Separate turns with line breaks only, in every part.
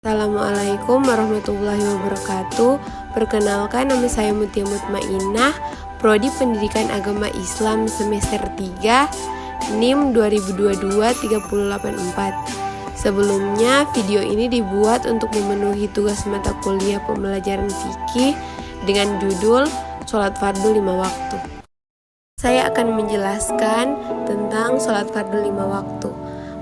Assalamualaikum warahmatullahi wabarakatuh. Perkenalkan, nama saya Mutia Mutmainah, Prodi Pendidikan Agama Islam semester 3, NIM 2022-3084. Sebelumnya, video ini dibuat untuk memenuhi tugas mata kuliah pembelajaran fikih dengan judul Sholat Fardu 5 Waktu. Saya akan menjelaskan tentang sholat fardu 5 waktu.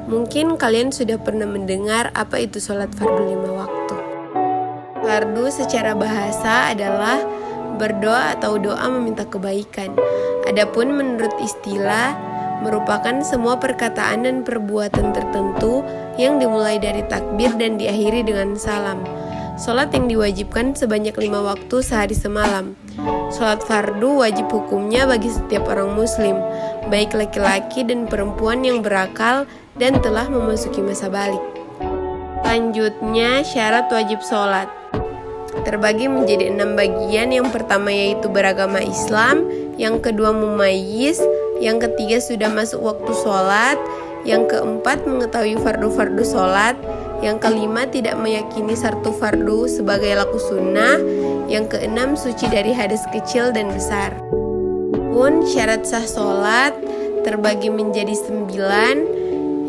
Mungkin kalian sudah pernah mendengar apa itu sholat fardu 5 waktu. Fardu secara bahasa adalah berdoa atau doa meminta kebaikan. Adapun menurut istilah, merupakan semua perkataan dan perbuatan tertentu yang dimulai dari takbir dan diakhiri dengan salam. Sholat yang diwajibkan sebanyak 5 waktu sehari semalam. Sholat fardu wajib hukumnya bagi setiap orang muslim, baik laki-laki dan perempuan yang berakal dan telah memasuki masa balik. Selanjutnya, syarat wajib sholat terbagi menjadi 6 bagian. Yang pertama yaitu beragama Islam, yang kedua mumayyiz, yang ketiga sudah masuk waktu sholat, yang keempat mengetahui fardu-fardu sholat, yang kelima tidak meyakini satu fardu sebagai laku sunnah, yang keenam suci dari hadas kecil dan besar. Pun syarat sah sholat terbagi menjadi 9.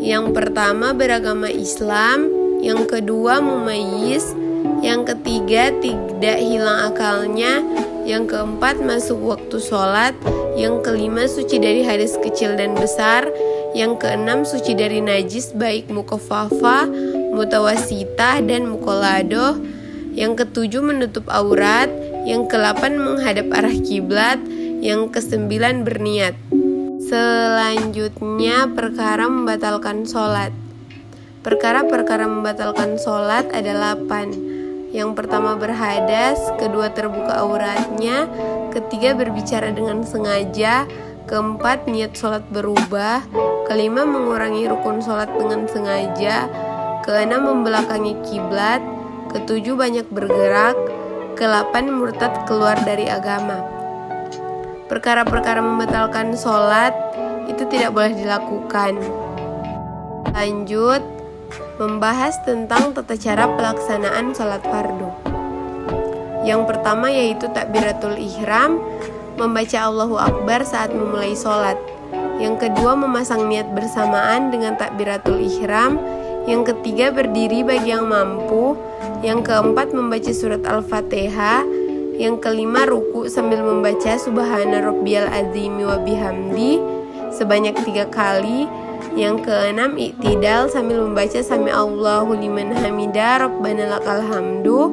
Yang pertama beragama Islam, yang kedua mumayyiz, yang ketiga tidak hilang akalnya, yang keempat masuk waktu sholat, yang kelima suci dari hadas kecil dan besar, yang keenam suci dari najis baik mukhafafah, mutawasitah dan muqalladah, yang ketujuh menutup aurat, yang ke-8 menghadap arah kiblat, yang ke-9 berniat. Selanjutnya, perkara membatalkan sholat. Perkara-perkara membatalkan sholat ada 8. Yang pertama berhadas, kedua terbuka auratnya, ketiga berbicara dengan sengaja, keempat niat sholat berubah, kelima mengurangi rukun sholat dengan sengaja, keenam membelakangi kiblat, ketujuh banyak bergerak, ke-8 murtad keluar dari agama. Perkara-perkara membatalkan sholat itu tidak boleh dilakukan. Lanjut, membahas tentang tata cara pelaksanaan sholat fardu. Yang pertama yaitu takbiratul ihram, membaca Allahu Akbar saat memulai sholat. Yang kedua memasang niat bersamaan dengan takbiratul ihram. Yang ketiga berdiri bagi yang mampu. Yang keempat membaca surat Al-Fatihah. Yang kelima ruku sambil membaca Subhana Rabbiyal Azimi wa bihamdi sebanyak 3 kali. Yang keenam iktidal sambil membaca Sami Allahu liman hamidah Rabbana lakal hamdu.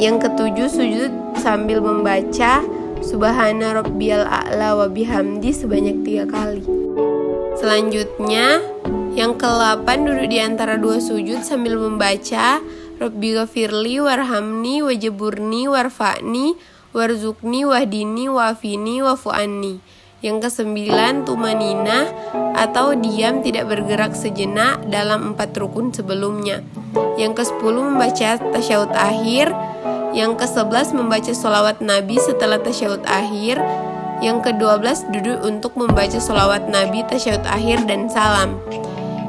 Yang ketujuh sujud sambil membaca Subhana Rabbiyal a'la wa bihamdi sebanyak 3 kali. Selanjutnya, yang ke-8 duduk di antara 2 sujud sambil membaca Rabbi ghafirli warhamni wajaburni warfa'ni warzukni wahdini wafini wafu'anni. Yang ke-9 tumaninah atau diam tidak bergerak sejenak dalam 4 rukun sebelumnya. Yang ke-10 membaca tasyahud akhir. Yang ke-11 membaca sholawat Nabi setelah tasyahud akhir. Yang ke-12 duduk untuk membaca sholawat Nabi, tasyahud akhir dan salam.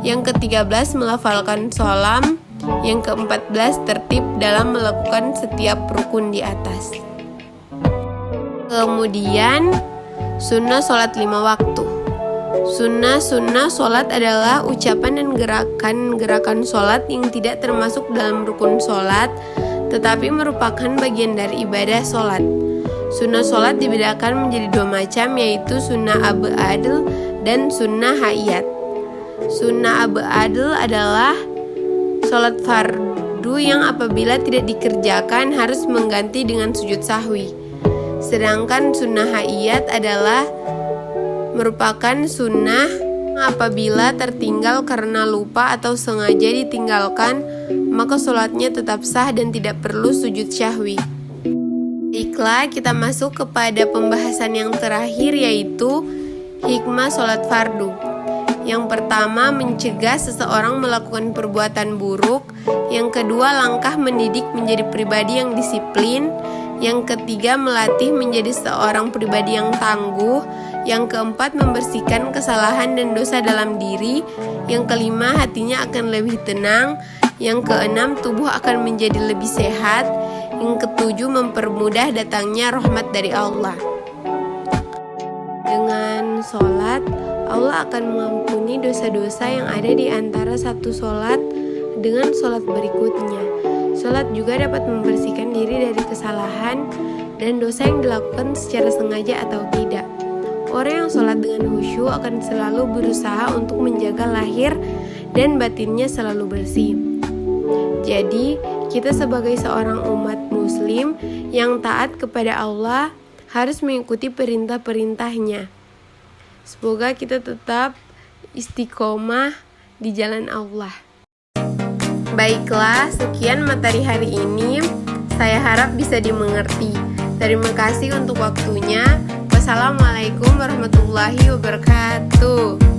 Yang ke-13 melafalkan salam. Yang ke-14 tertib dalam melakukan setiap rukun di atas. Kemudian sunnah sholat 5 waktu. Sunnah sholat adalah ucapan dan gerakan sholat yang tidak termasuk dalam rukun sholat, tetapi merupakan bagian dari ibadah sholat. Sunnah sholat dibedakan menjadi 2 macam, yaitu sunnah abadl dan sunnah haiyat. Sunnah abadl adalah sholat fardu yang apabila tidak dikerjakan harus mengganti dengan sujud sahwi. Sedangkan sunnah haiyat adalah merupakan sunnah apabila tertinggal karena lupa atau sengaja ditinggalkan, maka sholatnya tetap sah dan tidak perlu sujud syahwi. Baiklah, kita masuk kepada pembahasan yang terakhir, yaitu hikmah sholat fardu. Yang pertama, mencegah seseorang melakukan perbuatan buruk. Yang kedua, langkah mendidik menjadi pribadi yang disiplin. Yang ketiga, melatih menjadi seorang pribadi yang tangguh. Yang keempat, membersihkan kesalahan dan dosa dalam diri. Yang kelima, hatinya akan lebih tenang. Yang keenam, tubuh akan menjadi lebih sehat. Yang ketujuh, mempermudah datangnya rahmat dari Allah. Dengan sholat, Allah akan mengampuni dosa-dosa yang ada di antara satu sholat dengan sholat berikutnya. Sholat juga dapat membersihkan diri dari kesalahan dan dosa yang dilakukan secara sengaja atau tidak. Orang yang sholat dengan khusyuk akan selalu berusaha untuk menjaga lahir dan batinnya selalu bersih. Jadi, kita sebagai seorang umat muslim yang taat kepada Allah harus mengikuti perintah-perintahnya. Semoga kita tetap istiqomah di jalan Allah. Baiklah, sekian materi hari ini. Saya harap bisa dimengerti. Terima kasih untuk waktunya. Wassalamualaikum warahmatullahi wabarakatuh.